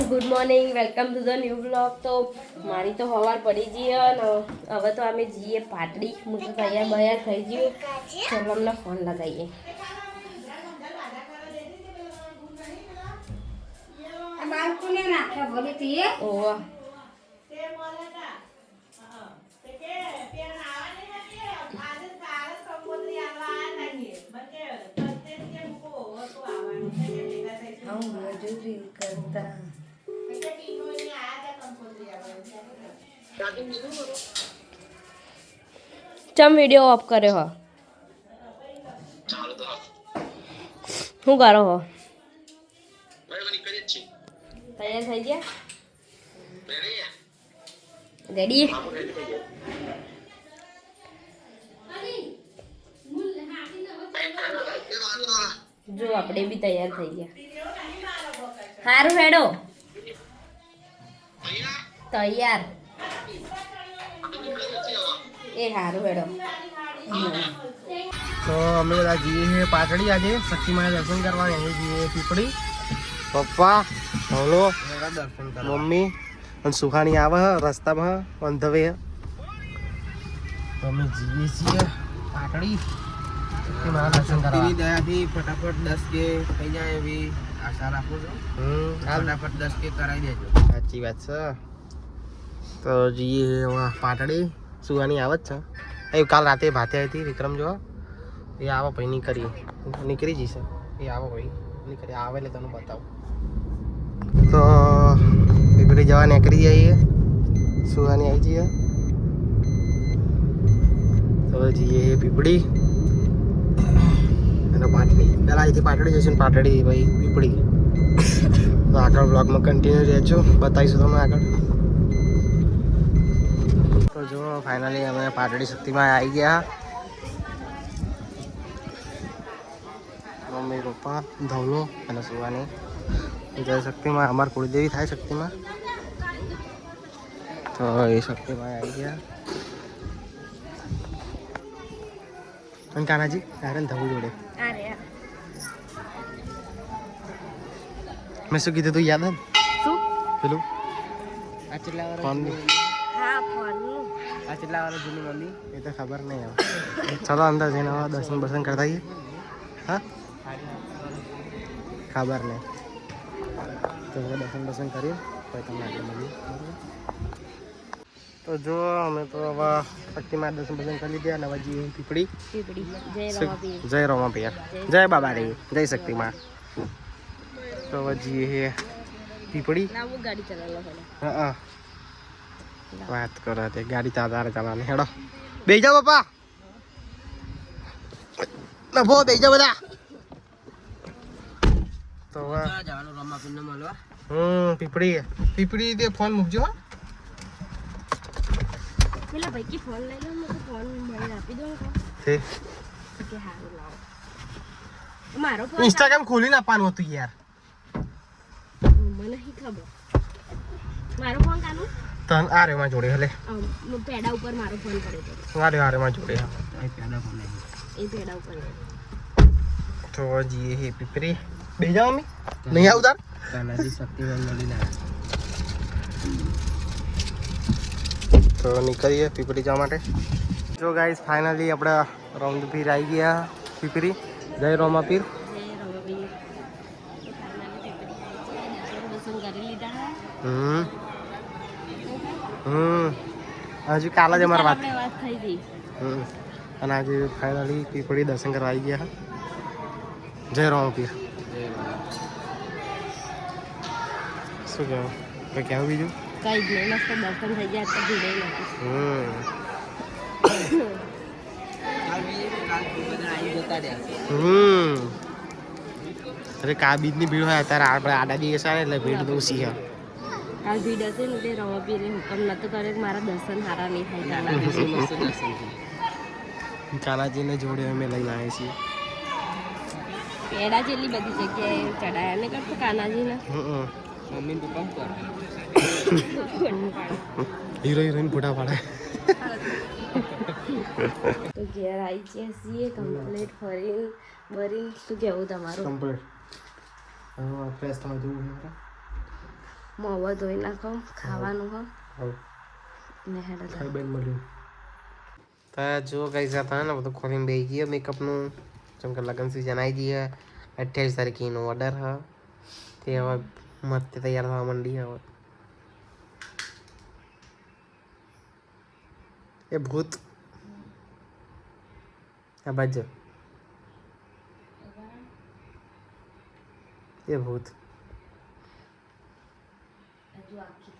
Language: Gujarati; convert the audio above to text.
Good morning, welcome to the new blog. તો મારી તો સવાર પડી જઈએ અને હવે તો અમે જઈએ પાટડી. હું તો તૈયાર બૈયાર થઈ ગયું. ચાલો અમને ફોન લગાવીએ. ઓવા ચમ વિડીયો ઓફ કર્યો હો? શું કરો હો? તૈયાર થઈ ગયા? રેડી? જો આપણે બી તૈયાર થઈ ગયા. સારું હેડો તૈયાર. એ સારું હેડો. તો અમે બધા જઈએ છીએ પાટડી. આજે શક્તિમાના દર્શન કરવા અહીં જઈએ પીપળી. પપ્પા, હલો, મમ્મી અને સુખાણી આવે રસ્તામાં ઓન ધ વે. તો અમે જઈએ છીએ પાટડી શક્તિમાના દર્શન કરવા. દયાથી ફટાફટ 10K થઈ જાય એવી આશા રાખું છું. ફટાફટ 10K કરાવી દેજો. સાચી વાત છે. તો જઈએ પાટડી. સુવાની આવે જ છે. કાલ રાતે ભાતે આવી હતી વિક્રમ જો એ આવો ભાઈ નીકળી જશે. એ આવો ભાઈ નીકળી આવે એટલે તને બતાવું. તો પીપળી જવા નીકળી જઈએ. સુવાની આવી જઈએ. તો જઈએ પીપળી અને પાટડી. પહેલાં અહીંથી પાટડી જઈશું ને પાટડી ભાઈ પીપળી. તો આગળ બ્લોગમાં કન્ટિન્યુ રહેજો, બતાવીશું તમને આગળ. તો જો ફાઇનલી અમે પાટડી શક્તિમાં આવી ગયા. મમ્મી પપ્પા ધવલો અને સુવાની જય શક્તિમાં. અમાર કુળદેવી થાય શક્તિમાં. તો એ શક્તિમાં આવી ગયા. અને કાનાજી તારે ધવલ જોડે મેં શું કીધું તું યાદ હે? શું પેલું આ કેટલા વાર ફોન? હા ફોન. આ કેટલા વાર જૂની મમ્મી એ તો ખબર નહીં હવે. ચાલો અંદર જઈને હવે દર્શન બર્શન કરતા આવીએ. હા ખબર નહીં. તો હવે દર્શન કરીએ પછી તમને આગળ મળીએ. તો જો અમે તો હવે શક્તિમાં દર્શન બર્શન કરી લીધા. અને હવે જઈએ પીપળી. જય રોમાપીર, જય બાબા રે, જય શક્તિમાં. તો હવે જઈએ પીપળી. હા વાત કરો તે ગાડી તારે ચલાવવાની. હેડો બેસી જાઓ પપ્પા. નભો બેસી જાઓ બધા. તો પીપળી તે ફોન મૂકજો. પેલા ભાઈ કે ફોન લઈ લો, મને ફોન મને આપી દો કે હારું લાવો. મારો ફોન ઇન્સ્ટાગ્રામ ખોલીને આપવાનું હતું યાર. મને નહીં ખબર. મારો ફોન કાનું તન આ રે માં જોડે હલે પેડા ઉપર મારો ફોન પડ્યો તો આ રે માં જોડે. એ પેડા ઉપર. તો જઈએ હે પીપળી. બેસી જાઓ મમ્મી. નહીં આવું તાર કાનાજી શક્તિમાન મળીને. તો નીકળીએ પીપળી જવા માટે. જો ગાઈસ ફાઇનલી આપણે રોમપીર આવી ગયા પીપળી. જય રોમાપીર. હજુ કાલે જ અમારી વાત થઈ ગઈ. અને આજે ફાઇનલી પીપળી દર્શન કરવા આવી ગયા. જય રોમાપીર. શું કહેવું? કંઈ કહેવું બીજું? કઈ જ નહીં, મસ્ત દર્શન થઈ ગયા તો ભીડે અરે કા બીજની ભીડ હોય અત્યારે આપણે આડા દિવસ આવે એટલે ભીડ તો ઓછી છે. કાલ ભીડ હશે ને તે રવાપીરે હુકમ નતો કર્યો કે મારા દર્શન સારા નહીં થાય. કાનાજીને જોડે અમે લઈને આવ્યા છીએ. પેડા જેટલી બધી જગ્યાએ ચડાયા ને કરતો કાનાજીને. મમ્મી પપ્પા હીરો હિરોઈન ફોટા પાડે. તો ઘેર આવી ગયા છીએ કમ્પ્લીટ ફરીને બરીને. શું કહેવું તમારું? કમ્પ્લીટ ફ્રેશ થવા જવું છે. મોવા ધોઈ નાખો ખાવાનું હો હવ ને હેડો ખાઈ બેન મળ્યું તો જો કઈ જતા ને બધું ખોલીને બેસી ગયો મેકઅપનું જેમ કે લગ્ન સિઝન આવી જઈએ 28 તારીખનો ઓર્ડર હ તે હવે મસ્ત તૈયાર થવા માંડી હવે એ ભૂત આ બાજુ એ ભૂત હજુ આખી